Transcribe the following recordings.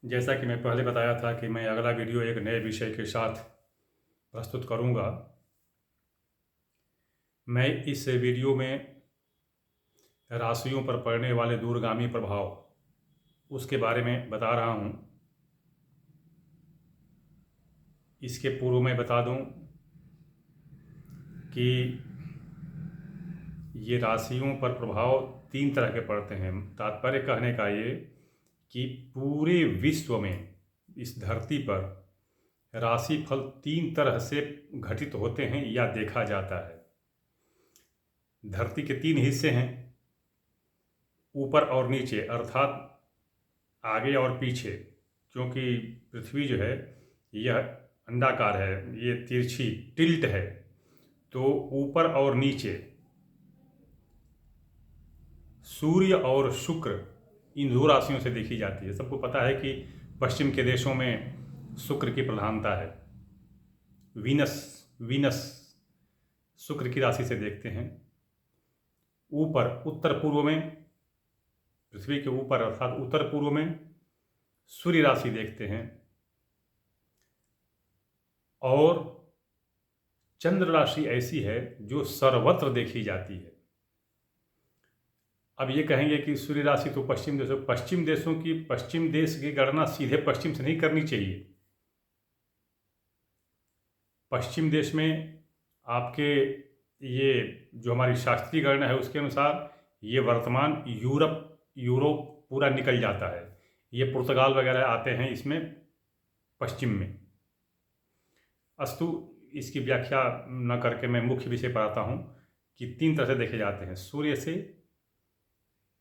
जैसा कि मैं पहले बताया था कि मैं अगला वीडियो एक नए विषय के साथ प्रस्तुत करूंगा। मैं इस वीडियो में राशियों पर पड़ने वाले दूरगामी प्रभाव उसके बारे में बता रहा हूं। इसके पूर्व मैं बता दूं कि ये राशियों पर प्रभाव 3 तरह के पड़ते हैं। तात्पर्य कहने का ये कि पूरे विश्व में, इस धरती पर राशिफल 3 तरह से घटित होते हैं या देखा जाता है। धरती के 3 हिस्से हैं, ऊपर और नीचे, अर्थात आगे और पीछे। क्योंकि पृथ्वी जो है यह अंडाकार है, ये तिरछी टिल्ट है, तो ऊपर और नीचे सूर्य और शुक्र इन 2 राशियों से देखी जाती है। सबको पता है कि पश्चिम के देशों में शुक्र की प्रधानता है। वीनस शुक्र की राशि से देखते हैं। ऊपर उत्तर पूर्व में, पृथ्वी के ऊपर अर्थात उत्तर पूर्व में सूर्य राशि देखते हैं। और चंद्र राशि ऐसी है जो सर्वत्र देखी जाती है। अब ये कहेंगे कि सूर्य राशि तो पश्चिम देश की गणना सीधे पश्चिम से नहीं करनी चाहिए। पश्चिम देश में आपके ये जो हमारी शास्त्रीय गणना है उसके अनुसार ये वर्तमान यूरोप पूरा निकल जाता है। ये पुर्तगाल वगैरह आते हैं इसमें पश्चिम में। अस्तु, इसकी व्याख्या न करके मैं मुख्य विषय पर आता हूँ कि 3 तरह से देखे जाते हैं, सूर्य से,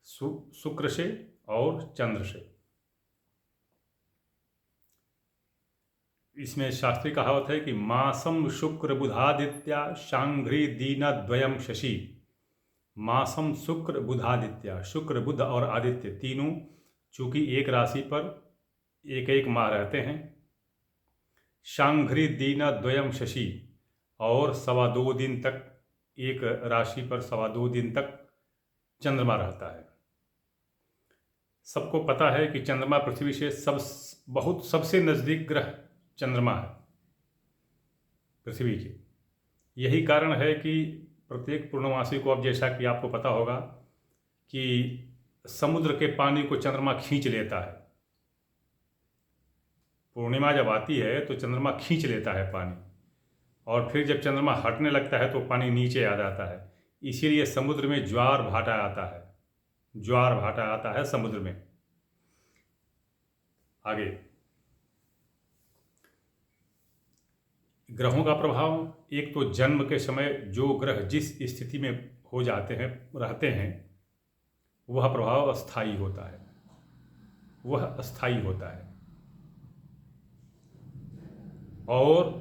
शुक्र से और चंद्र से। इसमें शास्त्रीय कहावत है कि मासम शुक्र बुधादित्या शांघ्री दीना द्वयम शशि। मासम शुक्र बुधादित्या, शुक्र बुध और आदित्य तीनों चूंकि एक राशि पर एक एक माह रहते हैं। शांघ्री दीना द्वयम शशि, और 2.25 दिन तक एक राशि पर 2.25 दिन तक चंद्रमा रहता है। सबको पता है कि चंद्रमा पृथ्वी से सबसे नज़दीक ग्रह चंद्रमा है पृथ्वी के। यही कारण है कि प्रत्येक पूर्णमासी को, अब जैसा कि आपको पता होगा कि समुद्र के पानी को चंद्रमा खींच लेता है। पूर्णिमा जब आती है तो चंद्रमा खींच लेता है पानी, और फिर जब चंद्रमा हटने लगता है तो पानी नीचे आ जाता है। इसीलिए समुद्र में ज्वार भाटा आता है समुद्र में। आगे ग्रहों का प्रभाव, एक तो जन्म के समय जो ग्रह जिस स्थिति में रहते हैं वह प्रभाव अस्थायी होता है। और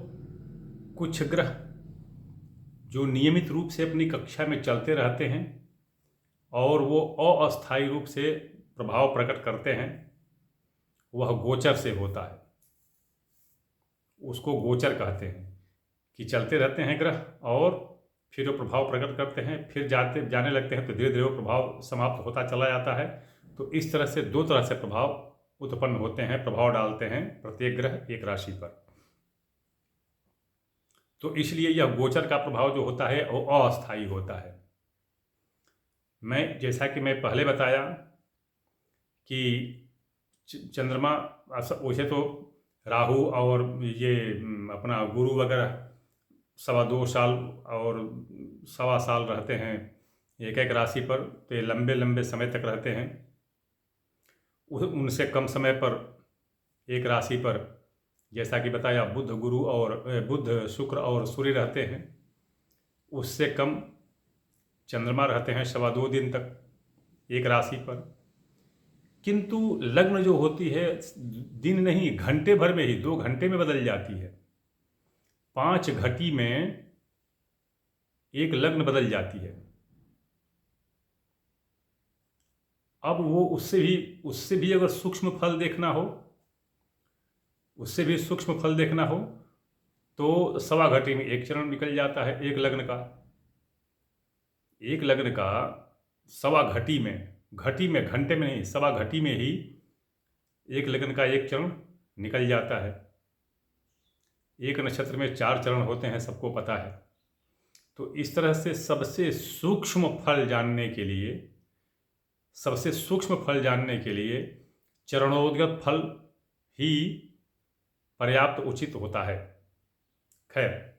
कुछ ग्रह जो नियमित रूप से अपनी कक्षा में चलते रहते हैं और वो अस्थायी रूप से प्रभाव प्रकट करते हैं, वह गोचर से होता है। उसको गोचर कहते हैं कि चलते रहते हैं ग्रह और फिर वो प्रभाव प्रकट करते हैं, फिर जाने लगते हैं तो धीरे धीरे वो प्रभाव समाप्त होता चला जाता है। तो इस तरह से 2 तरह से प्रभाव उत्पन्न होते हैं, प्रभाव डालते हैं प्रत्येक ग्रह एक राशि पर। तो इसलिए यह गोचर का प्रभाव जो होता है वो अस्थायी होता है। जैसा कि मैं पहले बताया कि चंद्रमा, वैसे तो राहु और ये अपना गुरु वगैरह 2.25 साल और 1.25 साल रहते हैं एक एक राशि पर, तो ये लंबे लंबे समय तक रहते हैं। उनसे कम समय पर एक राशि पर, जैसा कि बताया, बुध शुक्र और सूर्य रहते हैं। उससे कम चंद्रमा रहते हैं 2.25 दिन तक एक राशि पर। किंतु लग्न जो होती है दिन नहीं, घंटे भर में ही, 2 घंटे में बदल जाती है। 5 घटी में एक लग्न बदल जाती है। अब वो उससे भी अगर सूक्ष्म फल देखना हो तो 1.25 घटी में एक चरण निकल जाता है एक लग्न का। 1.25 घटी में, घंटे में नहीं, 1.25 घटी में ही एक लगन का एक चरण निकल जाता है। एक नक्षत्र में 4 चरण होते हैं, सबको पता है। तो इस तरह से सबसे सूक्ष्म फल जानने के लिए चरणोद्गत फल ही पर्याप्त उचित होता है। खैर,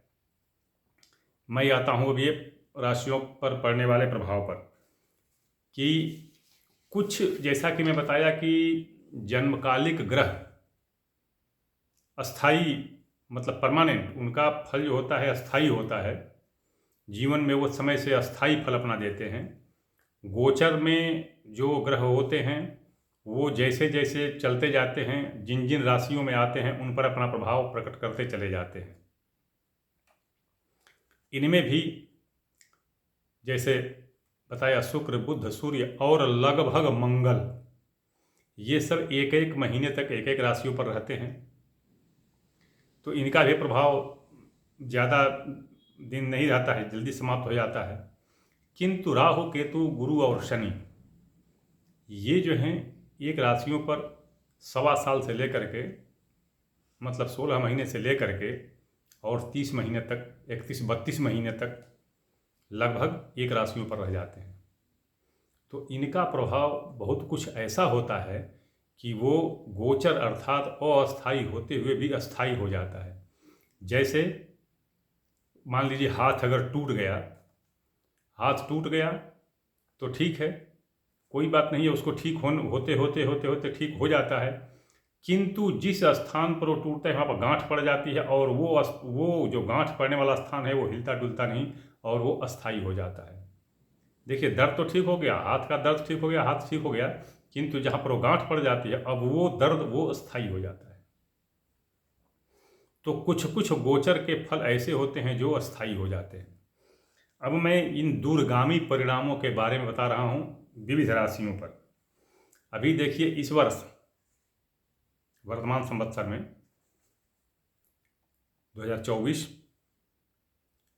मैं आता हूँ अभी राशियों पर पड़ने वाले प्रभाव पर, कि कुछ, जैसा कि मैं बताया कि जन्मकालिक ग्रह अस्थाई, मतलब परमानेंट, उनका फल जो होता है अस्थाई होता है। जीवन में वो समय से अस्थाई फल अपना देते हैं। गोचर में जो ग्रह होते हैं वो जैसे जैसे चलते जाते हैं, जिन जिन राशियों में आते हैं उन पर अपना प्रभाव प्रकट करते चले जाते हैं। इनमें भी जैसे बताया शुक्र, बुध, सूर्य और लगभग मंगल, ये सब एक एक महीने तक एक एक राशियों पर रहते हैं। तो इनका भी प्रभाव ज़्यादा दिन नहीं रहता है, जल्दी समाप्त हो जाता है। किंतु राहु, केतु, गुरु और शनि, ये जो हैं एक राशियों पर 1.25 साल से लेकर के, मतलब 16 महीने से लेकर के और 30 महीने तक, 31-32 महीने तक लगभग एक राशियों पर रह जाते हैं। तो इनका प्रभाव बहुत कुछ ऐसा होता है कि वो गोचर अर्थात अस्थाई होते हुए भी अस्थाई हो जाता है। जैसे मान लीजिए हाथ अगर टूट गया, हाथ टूट गया तो ठीक है, कोई बात नहीं है, उसको ठीक होते होते होते होते ठीक हो जाता है। किंतु जिस स्थान पर वो टूटता है वहाँ पर गांठ पड़ जाती है, और वो जो गांठ पड़ने वाला स्थान है वो हिलता डुलता नहीं, और वो अस्थाई हो जाता है। देखिए, दर्द तो ठीक हो गया, हाथ का दर्द ठीक हो गया, हाथ ठीक हो गया, किंतु जहाँ पर वो गांठ पड़ जाती है अब वो दर्द वो अस्थाई हो जाता है। तो कुछ कुछ गोचर के फल ऐसे होते हैं जो अस्थाई हो जाते हैं। अब मैं इन दूरगामी परिणामों के बारे में बता रहा हूँ विविध राशियों पर। अभी देखिए, इस वर्ष वर्तमान संवत्सर में 2024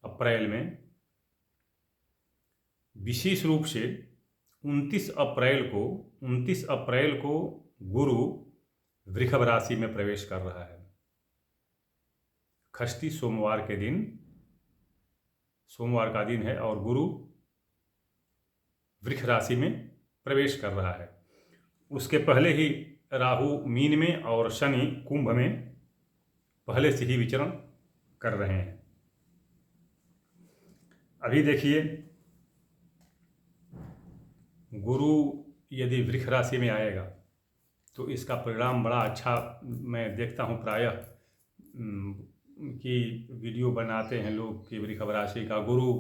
अप्रैल में विशेष रूप से 29 अप्रैल को गुरु वृषभ राशि में प्रवेश कर रहा है। षष्ठी सोमवार के दिन, सोमवार का दिन है, और गुरु वृष राशि में प्रवेश कर रहा है। उसके पहले ही राहु मीन में और शनि कुंभ में पहले से ही विचरण कर रहे हैं। अभी देखिए, गुरु यदि वृष राशि में आएगा तो इसका परिणाम बड़ा अच्छा मैं देखता हूँ। प्रायः कि वीडियो बनाते हैं लोग कि वृषभ राशि का गुरु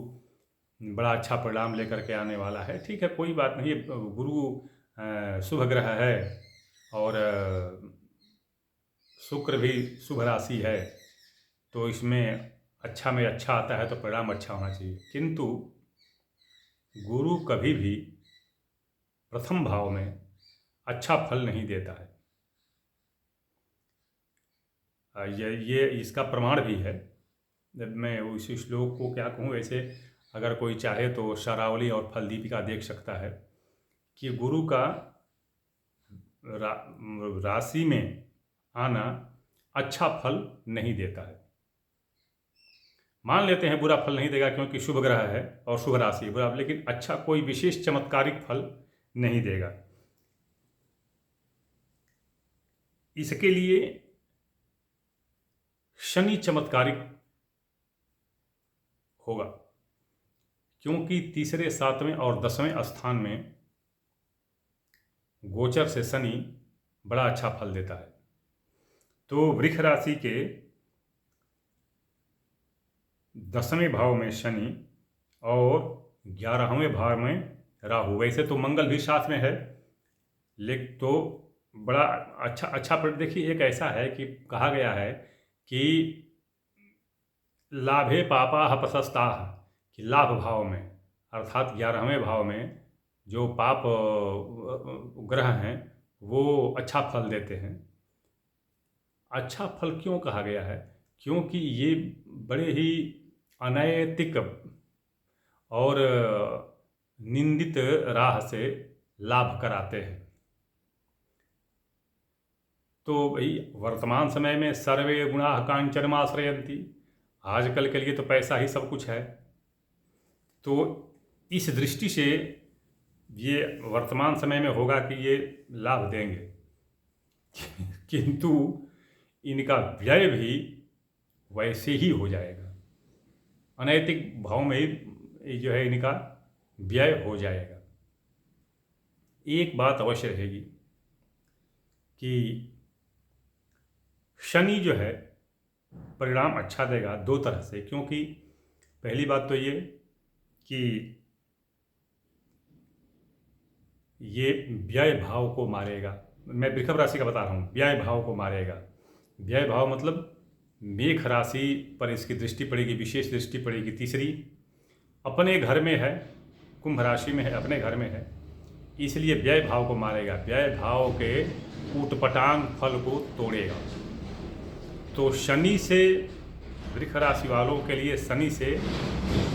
बड़ा अच्छा परिणाम लेकर के आने वाला है। ठीक है, कोई बात नहीं, गुरु शुभ ग्रह है और शुक्र भी शुभ राशि है, तो इसमें अच्छा में अच्छा आता है तो परिणाम अच्छा होना चाहिए। किंतु गुरु कभी भी प्रथम भाव में अच्छा फल नहीं देता है। ये इसका प्रमाण भी है। मैं उस श्लोक को क्या कहूँ, वैसे अगर कोई चाहे तो शरावली और फलदीपिका देख सकता है कि गुरु का राशि में आना अच्छा फल नहीं देता है। मान लेते हैं बुरा फल नहीं देगा क्योंकि शुभ ग्रह है और शुभ राशि है बुरा, लेकिन अच्छा कोई विशेष चमत्कारिक फल नहीं देगा। इसके लिए शनि चमत्कारिक होगा, क्योंकि तीसरे, 7वें और 10वें स्थान में गोचर से शनि बड़ा अच्छा फल देता है। तो वृष राशि के 10वें भाव में शनि और 11वें भाव में राहु, वैसे तो मंगल भी साथ में है, लेकिन तो बड़ा अच्छा पर देखिए, एक ऐसा है कि कहा गया है कि लाभे पापा प्रशस्ता, कि लाभ भाव में अर्थात 11वें भाव में जो पाप ग्रह हैं वो अच्छा फल देते हैं। अच्छा फल क्यों कहा गया है? क्योंकि ये बड़े ही अनैतिक और निंदित राह से लाभ कराते हैं। तो भाई वर्तमान समय में सर्वे गुणाः कांचनमाश्रयन्ति, आजकल के लिए तो पैसा ही सब कुछ है। तो इस दृष्टि से ये वर्तमान समय में होगा कि ये लाभ देंगे, किंतु इनका व्यय भी वैसे ही हो जाएगा, अनैतिक भाव में ही जो है इनका व्यय हो जाएगा। एक बात अवश्य रहेगी कि शनि जो है परिणाम अच्छा देगा दो तरह से, क्योंकि पहली बात तो ये कि ये व्यय भाव को मारेगा। मैं वृषभ राशि का बता रहा हूँ, व्यय भाव को मारेगा। व्यय भाव मतलब मेष राशि पर इसकी दृष्टि पड़ेगी, विशेष दृष्टि पड़ेगी। तीसरी अपने घर में है, कुंभ राशि में है, अपने घर में है, इसलिए व्यय भाव को मारेगा। व्यय भाव के ऊटपटांग फल को तोड़ेगा। तो शनि से, वृष राशि वालों के लिए शनि से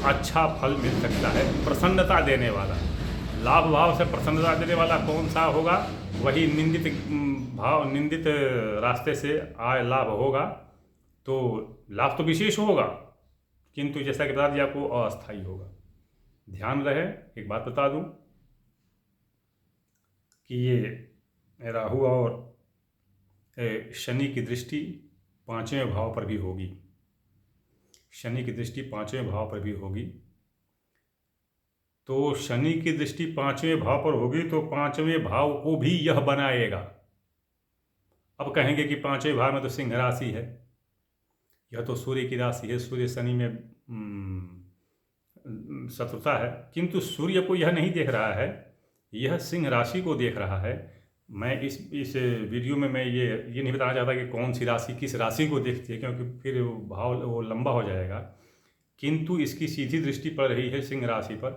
अच्छा फल मिल सकता है, प्रसन्नता देने वाला। लाभ भाव से प्रसन्नता देने वाला कौन सा होगा? वही निंदित भाव, निंदित रास्ते से आय लाभ होगा। तो लाभ तो विशेष होगा, किंतु जैसा कि बता दिया आपको, अस्थायी होगा। ध्यान रहे, एक बात बता दूं कि ये राहु और शनि की दृष्टि 5वें भाव पर भी होगी। शनि की दृष्टि 5वें भाव पर भी होगी। तो शनि की दृष्टि 5वें भाव पर होगी तो 5वें भाव को भी यह बनाएगा। अब कहेंगे कि 5वें भाव में तो सिंह राशि है, यह तो सूर्य की राशि है, सूर्य शनि में शत्रुता है, किंतु सूर्य को यह नहीं देख रहा है, यह सिंह राशि को देख रहा है। मैं इस वीडियो में मैं ये नहीं बताना चाहता कि कौन सी राशि किस राशि को देखती है, क्योंकि फिर भाव वो लंबा हो जाएगा। किंतु इसकी सीधी दृष्टि पड़ रही है सिंह राशि पर,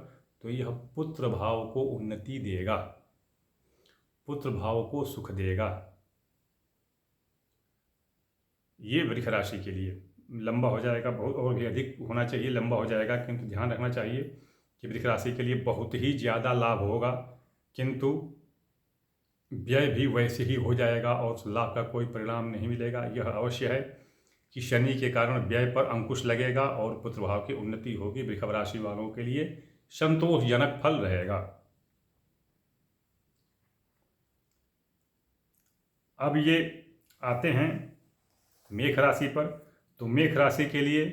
तो यह पुत्र भाव को उन्नति देगा, पुत्र भाव को सुख देगा। ये वृष राशि के लिए लंबा हो जाएगा, बहुत और भी अधिक होना चाहिए, लंबा हो जाएगा, किंतु ध्यान रखना चाहिए कि वृष राशि के लिए बहुत ही ज़्यादा लाभ होगा, किंतु व्यय भी वैसे ही हो जाएगा और उस लाभ का कोई परिणाम नहीं मिलेगा। यह अवश्य है कि शनि के कारण व्यय पर अंकुश लगेगा और पुत्र भाव की उन्नति होगी। वृषभ राशि वालों के लिए संतोषजनक फल रहेगा। अब ये आते हैं मेष राशि पर। तो मेष राशि के लिए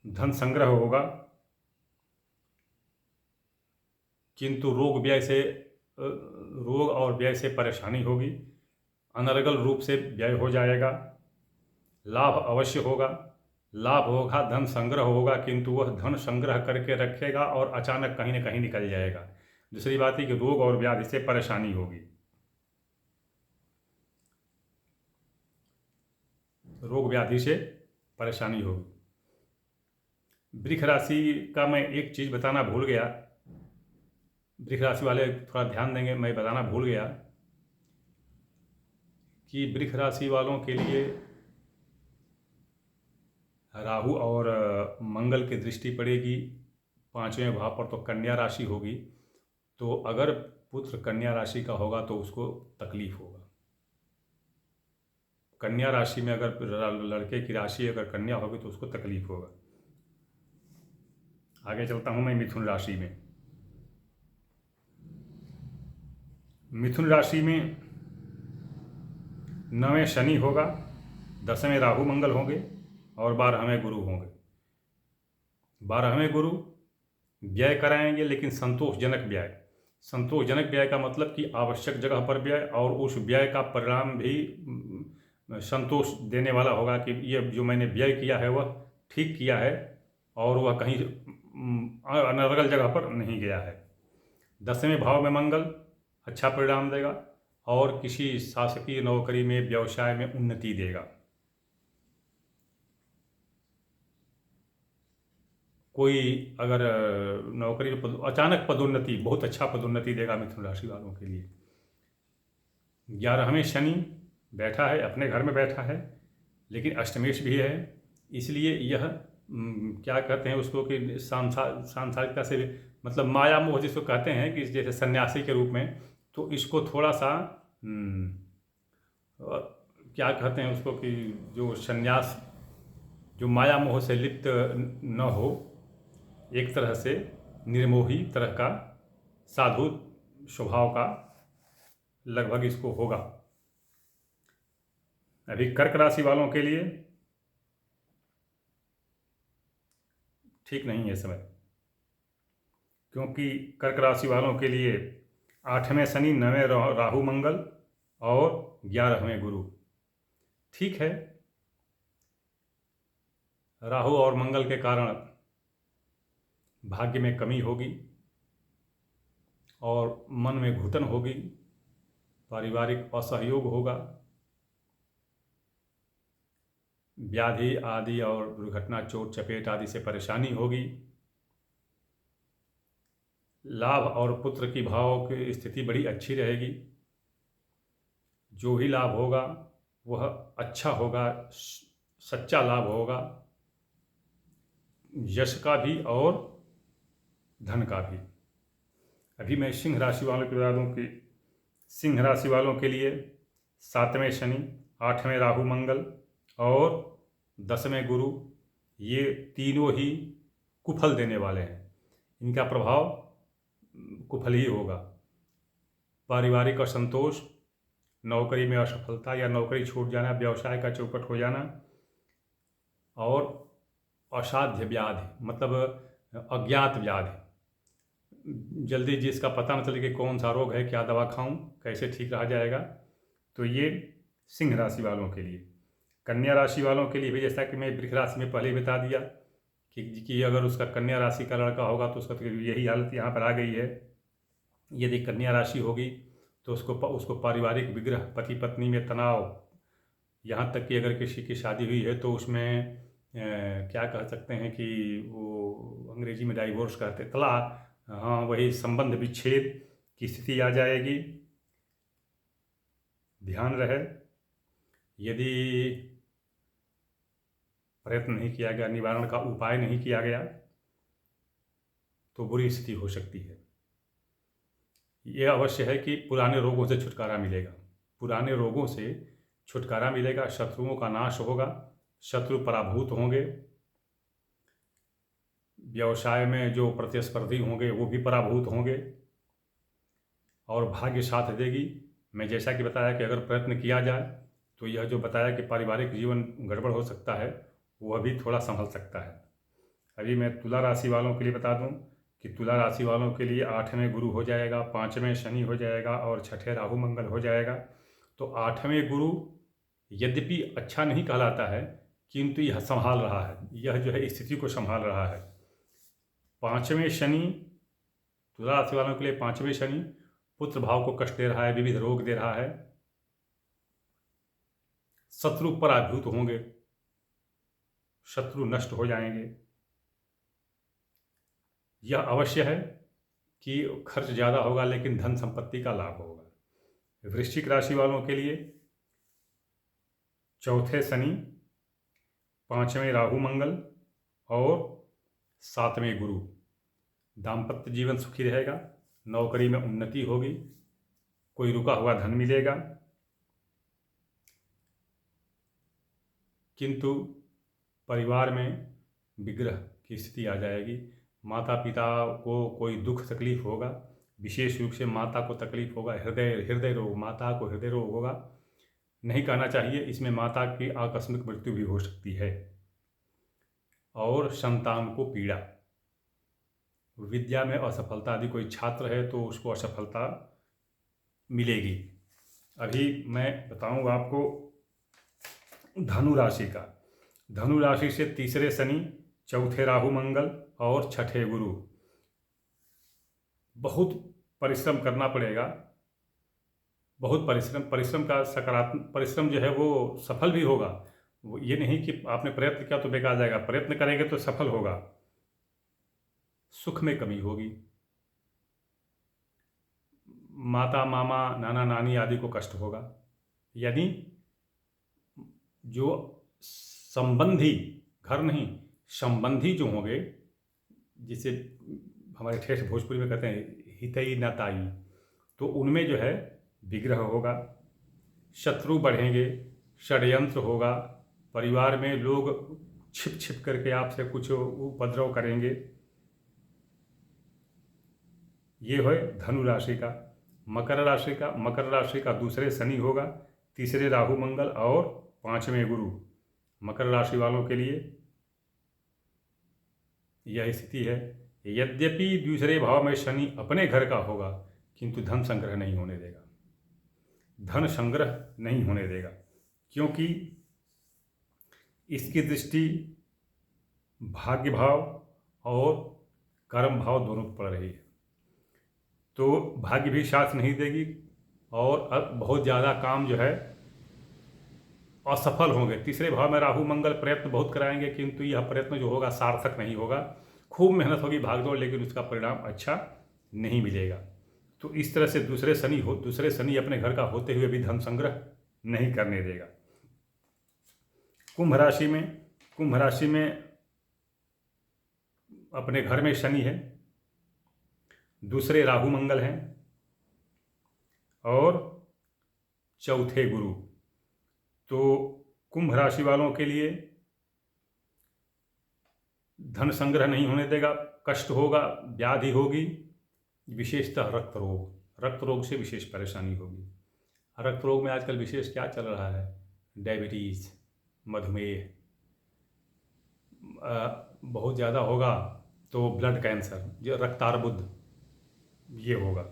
धन संग्रह होगा, किंतु रोग और व्यय से परेशानी होगी। अनर्गल रूप से व्यय हो जाएगा। लाभ अवश्य होगा, लाभ होगा, धन संग्रह होगा, किंतु वह धन संग्रह करके रखेगा और अचानक कहीं न कहीं निकल जाएगा। दूसरी बात है कि रोग और व्याधि से परेशानी होगी, रोग व्याधि से परेशानी होगी। वृष राशि का मैं एक चीज़ बताना भूल गया, वृष राशि वाले थोड़ा ध्यान देंगे, मैं बताना भूल गया कि वृष राशि वालों के लिए राहु और मंगल की दृष्टि पड़ेगी 5वें भाव पर, तो कन्या राशि होगी। तो अगर पुत्र कन्या राशि का होगा तो उसको तकलीफ होगा। कन्या राशि में अगर लड़के की राशि अगर कन्या होगी तो उसको तकलीफ होगा। आगे चलता हूँ मैं मिथुन राशि में। मिथुन राशि में 9वें शनि होगा, 10वें राहु मंगल होंगे और 12वें गुरु होंगे। 12वें गुरु व्यय कराएंगे, लेकिन संतोषजनक व्यय। संतोषजनक व्यय का मतलब कि आवश्यक जगह पर व्यय, और उस व्यय का परिणाम भी संतोष देने वाला होगा कि ये जो मैंने व्यय किया है वह ठीक किया है और वह कहीं अनर्गल जगह पर नहीं गया है। 10वें भाव में मंगल अच्छा परिणाम देगा और किसी शासकीय नौकरी में, व्यवसाय में उन्नति देगा। कोई अगर नौकरी में अचानक पदोन्नति, बहुत अच्छा पदोन्नति देगा मिथुन राशि वालों के लिए। 11वें शनि बैठा है, अपने घर में बैठा है, लेकिन अष्टमेश भी है, इसलिए यह क्या कहते हैं उसको कि सांसारिकता से, मतलब माया मोह जिसको कहते हैं कि जैसे सन्यासी के रूप में, तो इसको थोड़ा सा क्या कहते हैं उसको कि जो संन्यास, जो माया मोह से लिप्त न हो, एक तरह से निर्मोही तरह का साधु स्वभाव का लगभग इसको होगा। अभी कर्क राशि वालों के लिए ठीक नहीं है समय, क्योंकि कर्क राशि वालों के लिए 8वें शनि, 9वें राहु मंगल और 11वें गुरु। ठीक है, राहु और मंगल के कारण भाग्य में कमी होगी और मन में घुटन होगी, पारिवारिक असहयोग होगा, व्याधि आदि और दुर्घटना, चोट चपेट आदि से परेशानी होगी। लाभ और पुत्र की भाव की स्थिति बड़ी अच्छी रहेगी। जो भी लाभ होगा वह अच्छा होगा, सच्चा लाभ होगा, यश का भी और धन का भी। अभी मैं सिंह राशि वालों को बता दूं कि सिंह राशि वालों के लिए 7वें शनि, 8वें राहु मंगल और 10वें गुरु, ये तीनों ही कुफल देने वाले हैं। इनका प्रभाव कुफल ही होगा। पारिवारिक असंतोष, नौकरी में असफलता या नौकरी छूट जाना, व्यवसाय का चौपट हो जाना और असाध्य व्याधि, मतलब अज्ञात व्याधि, जल्दी जिसका पता न चले कि कौन सा रोग है, क्या दवा खाऊं, कैसे ठीक रहा जाएगा, तो ये सिंह राशि वालों के लिए। कन्या राशि वालों के लिए भी, जैसा कि मैं वृष राशि में पहले ही बता दिया कि अगर उसका कन्या राशि का लड़का होगा तो उसका तो यही हालत यहाँ पर आ गई है। यदि कन्या राशि होगी तो उसको पारिवारिक विग्रह, पति पत्नी में तनाव, यहाँ तक कि अगर किसी की शादी हुई है तो उसमें क्या कह सकते हैं कि वो अंग्रेजी में डाइवोर्स कहते, तलाक, हाँ वही, संबंध विच्छेद की स्थिति आ जाएगी। ध्यान रहे, यदि प्रयत्न नहीं किया गया, निवारण का उपाय नहीं किया गया तो बुरी स्थिति हो सकती है। यह अवश्य है कि पुराने रोगों से छुटकारा मिलेगा, पुराने रोगों से छुटकारा मिलेगा, शत्रुओं का नाश होगा, शत्रु पराभूत होंगे, व्यवसाय में जो प्रतिस्पर्धी होंगे वो भी पराभूत होंगे और भाग्य साथ देगी। मैं जैसा कि बताया कि अगर प्रयत्न किया जाए तो यह जो बताया कि पारिवारिक जीवन गड़बड़ हो सकता है, वह भी थोड़ा संभल सकता है। अभी मैं तुला राशि वालों के लिए बता दूं कि तुला राशि वालों के लिए 8वें गुरु हो जाएगा, 5वें शनि हो जाएगा और 6ठे राहु मंगल हो जाएगा। तो 8वें गुरु यद्यपि अच्छा नहीं कहलाता है, किंतु यह संभाल रहा है, यह जो है स्थिति को संभाल रहा है। 5वें शनि, तुला राशि वालों के लिए 5वें शनि पुत्र भाव को कष्ट दे रहा है, विविध रोग दे रहा है, शत्रु पराभूत होंगे, शत्रु नष्ट हो जाएंगे। यह अवश्य है कि खर्च ज़्यादा होगा लेकिन धन संपत्ति का लाभ होगा। वृश्चिक राशि वालों के लिए 4थे शनि, 5वें राहु मंगल और 7वें गुरु। दाम्पत्य जीवन सुखी रहेगा, नौकरी में उन्नति होगी, कोई रुका हुआ धन मिलेगा, किंतु परिवार में विग्रह की स्थिति आ जाएगी। माता पिता को कोई दुख तकलीफ होगा, विशेष रूप से माता को तकलीफ होगा, हृदय रोग, माता को हृदय रोग होगा। नहीं कहना चाहिए, इसमें माता की आकस्मिक मृत्यु भी हो सकती है। और संतान को पीड़ा, विद्या में असफलता, यदि कोई छात्र है तो उसको असफलता मिलेगी। अभी मैं बताऊं आपको धनु राशि का। धनु राशि से 3रे शनि, 4थे राहु मंगल और 6ठे गुरु। बहुत परिश्रम करना पड़ेगा, बहुत परिश्रम का सकारात्मक परिश्रम जो है वो सफल भी होगा। वो ये नहीं कि आपने प्रयत्न किया तो बेकार जाएगा, प्रयत्न करेंगे तो सफल होगा। सुख में कमी होगी, माता मामा नाना नानी आदि को कष्ट होगा। यानी जो संबंधी, घर नहीं, संबंधी जो होंगे, जिसे हमारे ठेठ भोजपुरी में कहते हैं हितई न ताई, तो उनमें जो है विग्रह होगा, शत्रु बढ़ेंगे, षड्यंत्र होगा, परिवार में लोग छिप छिप करके आपसे कुछ उपद्रव करेंगे। ये है धनु राशि का। मकर राशि का दूसरे शनि होगा, तीसरे राहु मंगल और पांचवें गुरु। मकर राशि वालों के लिए यह स्थिति है। यद्यपि दूसरे भाव में शनि अपने घर का होगा, किंतु धन संग्रह नहीं होने देगा, धन संग्रह नहीं होने देगा, क्योंकि इसकी दृष्टि भाग्य भाव और कर्म भाव दोनों पर पड़ रही है। तो भाग्य भी साथ नहीं देगी और बहुत ज़्यादा काम जो है असफल होंगे। तीसरे भाव में राहु मंगल प्रयत्न बहुत कराएंगे, किंतु यह प्रयत्न जो होगा सार्थक नहीं होगा। खूब मेहनत होगी, भागदौड़, लेकिन उसका परिणाम अच्छा नहीं मिलेगा। तो इस तरह से दूसरे शनि अपने घर का होते हुए भी धन संग्रह नहीं करने देगा। कुंभ राशि में अपने घर में शनि है, दूसरे राहु मंगल हैं और चौथे गुरु। तो कुंभ राशि वालों के लिए धन संग्रह नहीं होने देगा, कष्ट होगा, व्याधि होगी, विशेषतः रक्त रोग से विशेष परेशानी होगी। रक्त रोग में आजकल विशेष क्या चल रहा है? डायबिटीज़, मधुमेह बहुत ज़्यादा होगा तो ब्लड कैंसर, जो रक्तार्बुद, ये होगा।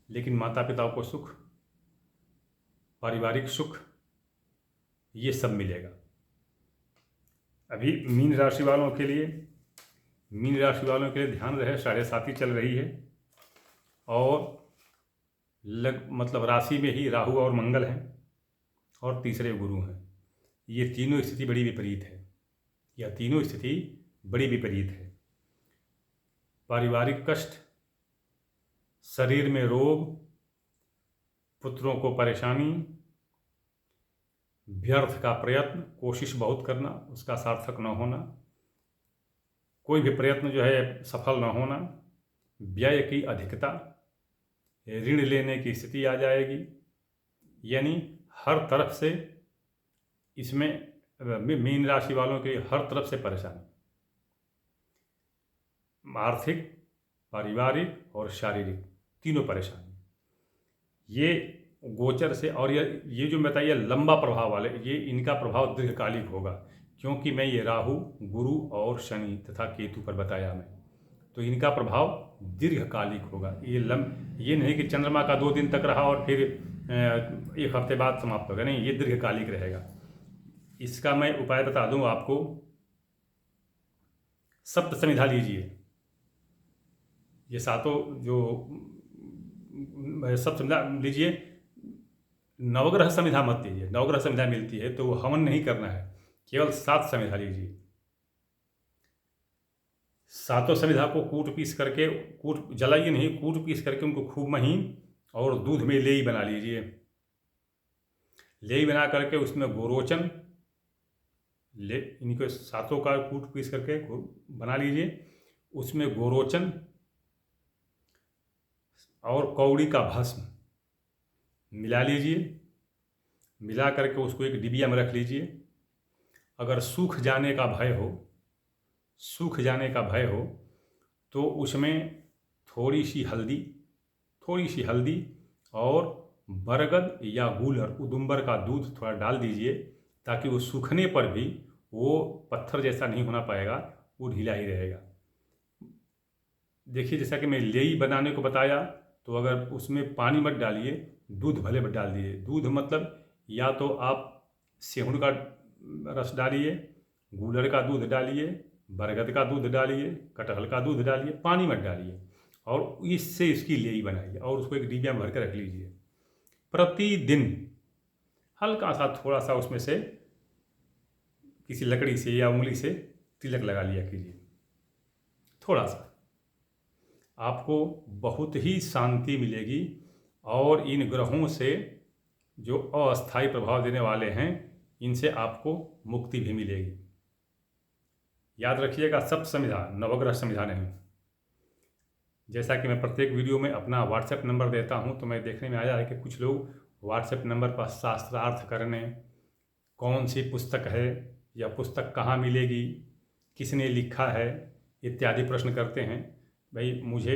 लेकिन माता पिता को सुख, पारिवारिक सुख, ये सब मिलेगा। अभी मीन राशि वालों के लिए ध्यान रहे, 7.5 चल रही है और मतलब राशि में ही राहु और मंगल हैं और तीसरे गुरु हैं। ये तीनों स्थिति बड़ी विपरीत है। पारिवारिक कष्ट, शरीर में रोग, पुत्रों को परेशानी, व्यर्थ का प्रयत्न, कोशिश बहुत करना, उसका सार्थक न होना, कोई भी प्रयत्न जो है सफल न होना, व्यय की अधिकता, ऋण लेने की स्थिति आ जाएगी। यानी हर तरफ से इसमें मीन राशि वालों के लिए हर तरफ से परेशानी, आर्थिक, पारिवारिक और शारीरिक, तीनों परेशानी। ये गोचर से, और ये जो बताइए लंबा प्रभाव वाले, ये इनका प्रभाव दीर्घकालिक होगा, क्योंकि मैं ये राहु, गुरु और शनि तथा केतु पर बताया मैं, तो इनका प्रभाव दीर्घकालिक होगा। ये नहीं कि चंद्रमा का 2 दिन तक रहा और फिर 1 हफ्ते बाद समाप्त होगा, नहीं, ये दीर्घकालिक रहेगा। इसका मैं उपाय बता दूं आपको। सप्त समिधा लीजिए, ये सातों जो सप्त समिधा लीजिए, नवग्रह समिधा मत लीजिए। नवग्रह समिधा मिलती है तो वो हवन नहीं करना है, केवल 7 समिधा लीजिए। सातों समिधा को कूट पीस करके, जलाइए नहीं, कूट पीस करके उनको खूब महीन और दूध में लेई बना लीजिए। लेई बना करके उसमें गोरोचन, इनको सातों का कूट पीस करके बना लीजिए। उसमें गोरोचन और कौड़ी का भस्म मिला लीजिए। मिला करके उसको एक डिबिया में रख लीजिए। अगर सूख जाने का भय हो तो उसमें थोड़ी सी हल्दी और बरगद या गूलर, उदुम्बर का दूध थोड़ा डाल दीजिए, ताकि वो सूखने पर भी वो पत्थर जैसा नहीं होना पाएगा, वो ढीला ही रहेगा। देखिए, जैसा कि मैं लेई बनाने को बताया, तो अगर उसमें पानी मत डालिए, दूध भले मत डाल दीजिए। दूध मतलब या तो आप सेहुण का रस डालिए, गूलर का दूध डालिए, बरगद का दूध डालिए, कटहल का दूध डालिए, पानी मत डालिए, और इससे इसकी लेई बनाइए और उसको एक डिबिया में भर कर रख लीजिए। प्रतिदिन हल्का सा थोड़ा सा उसमें से किसी लकड़ी से या उंगली से तिलक लगा लिया कीजिए, थोड़ा सा। आपको बहुत ही शांति मिलेगी और इन ग्रहों से जो अस्थायी प्रभाव देने वाले हैं, इनसे आपको मुक्ति भी मिलेगी। याद रखिएगा, सप्त समिधा, नवग्रह समिधा नहीं। जैसा कि मैं प्रत्येक वीडियो में अपना व्हाट्सएप नंबर देता हूं, तो मैं देखने में आया है कि कुछ लोग व्हाट्सएप नंबर पर शास्त्रार्थ करने, कौन सी पुस्तक है, या पुस्तक कहाँ मिलेगी, किसने लिखा है, इत्यादि प्रश्न करते हैं। भाई मुझे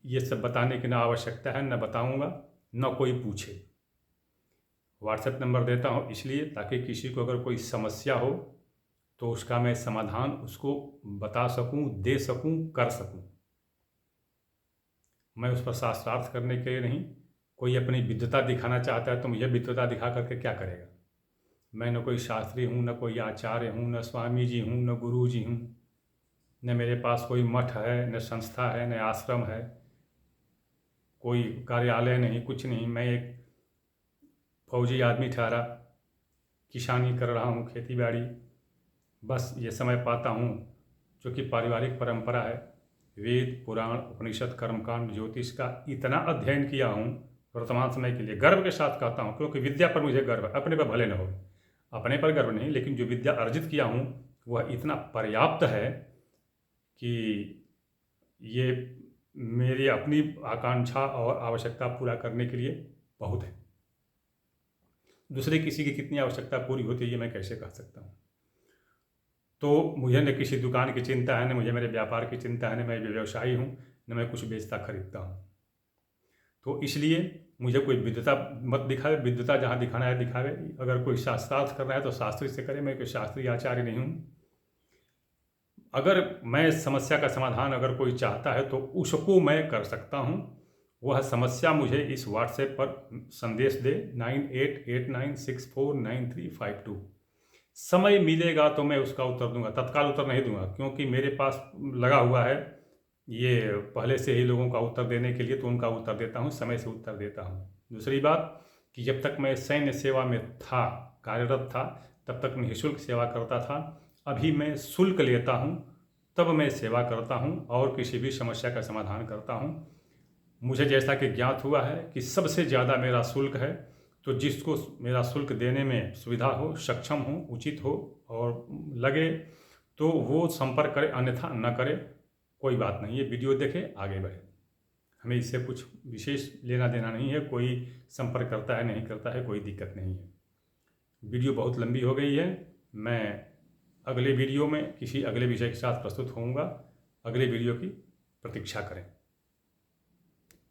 ये सब बताने की ना आवश्यकता है, न बताऊंगा, न कोई पूछे। व्हाट्सएप नंबर देता हूँ इसलिए ताकि किसी को अगर कोई समस्या हो तो उसका मैं समाधान उसको बता सकूं, दे सकूं, कर सकूं। मैं उस पर शास्त्रार्थ करने के लिए नहीं। कोई अपनी विद्वता दिखाना चाहता है तो मुझे विद्वता दिखा करके क्या करेगा। मैं न कोई शास्त्री हूँ, न कोई आचार्य हूँ, न स्वामी जी हूँ, न गुरु जी हूँ, न मेरे पास कोई मठ है, न संस्था है, न आश्रम है, कोई कार्यालय नहीं, कुछ नहीं। मैं एक फौजी आदमी ठहरा, किसानी कर रहा हूँ, खेती बाड़ी, बस ये समय पाता हूँ जो कि पारिवारिक परंपरा है। वेद, पुराण, उपनिषद, कर्मकांड, ज्योतिष का इतना अध्ययन किया हूँ वर्तमान समय के लिए, गर्व के साथ कहता हूँ, क्योंकि विद्या पर मुझे गर्व है। अपने पर भले न हो, अपने पर गर्व नहीं, लेकिन जो विद्या अर्जित किया हूँ वह इतना पर्याप्त है कि ये मेरी अपनी आकांक्षा और आवश्यकता पूरा करने के लिए बहुत है। दूसरे किसी की कितनी आवश्यकता पूरी होती है ये मैं कैसे कह सकता हूँ। तो मुझे न किसी दुकान की चिंता है, न मुझे मेरे व्यापार की चिंता है, न मैं व्यवसायी हूँ, न मैं कुछ बेचता खरीदता हूँ। तो इसलिए मुझे कोई विद्वता मत दिखावे, विद्वता जहाँ दिखाना है दिखावे। अगर कोई शास्त्रार्थ करना है तो शास्त्री से करे, मैं कोई शास्त्रीय आचार्य नहीं हूँ। अगर मैं समस्या का समाधान अगर कोई चाहता है तो उसको मैं कर सकता हूँ। वह समस्या मुझे इस व्हाट्सएप पर संदेश दे 9889649352। समय मिलेगा तो मैं उसका उत्तर दूंगा, तत्काल उत्तर नहीं दूंगा, क्योंकि मेरे पास लगा हुआ है ये पहले से ही लोगों का उत्तर देने के लिए, तो उनका उत्तर देता हूँ, समय से उत्तर देता हूँ। दूसरी बात कि जब तक मैं सैन्य सेवा में था, कार्यरत था, तब तक निःशुल्क सेवा करता था। अभी मैं शुल्क लेता हूँ, तब मैं सेवा करता हूँ और किसी भी समस्या का समाधान करता हूँ। मुझे जैसा कि ज्ञात हुआ है कि सबसे ज़्यादा मेरा शुल्क है, तो जिसको मेरा शुल्क देने में सुविधा हो, सक्षम हो, उचित हो और लगे तो वो संपर्क करे, अन्यथा न करे, कोई बात नहीं है। वीडियो देखे, आगे बढ़े, हमें इससे कुछ विशेष लेना देना नहीं है। कोई संपर्क करता है नहीं करता है, कोई दिक्कत नहीं है। वीडियो बहुत लंबी हो गई है। मैं अगले वीडियो में किसी अगले विषय के साथ प्रस्तुत होऊंगा। अगले वीडियो की प्रतीक्षा करें।